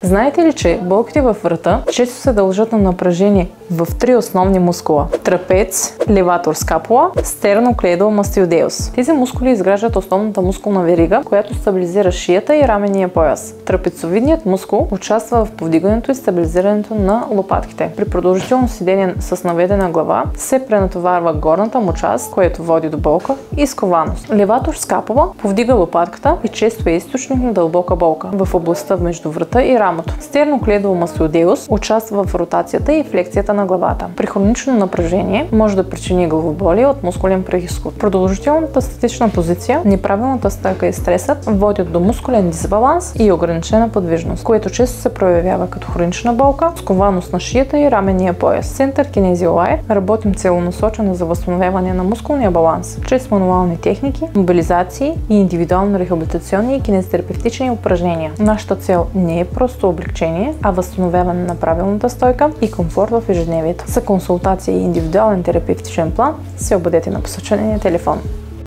Знаете ли, че болките във врата често се дължат на напрежение в три основни мускула: трапец, леватор скапула, стерноклеидомастиодеус. Тези мускули изграждат основната мускулна верига, която стабилизира шията и рамения пояс. Трапецовидният мускул участва в повдигането и стабилизирането на лопатките. При продължително седение с наведена глава се пренатоварва горната му част, което води до болка и скованост. Леватор скапула повдига лопатката и често е източник на дълбока болка в областта между врата и рамото. Стерноклеидомастиодеус участва в ротацията и флексията на главата. При хронично напрежение може да причини главоболие от мускулен произход. Продължителната статична позиция, неправилната стойка и стресът водят до мускулен дисбаланс и ограничена подвижност, което често се проявява като хронична болка, скованост на шията и раменния пояс. Център Кинезиолай работим целенасочено за възстановяване на мускулния баланс чрез мануални техники, мобилизации и индивидуално рехабилитационни и кинезитерапевтични упражнения. Нашата цел не е просто облегчение, а възстановяване на правилната стойка и комфорт в ежедневието. За консултация и индивидуален терапевтичен план се обадете на посочения телефон.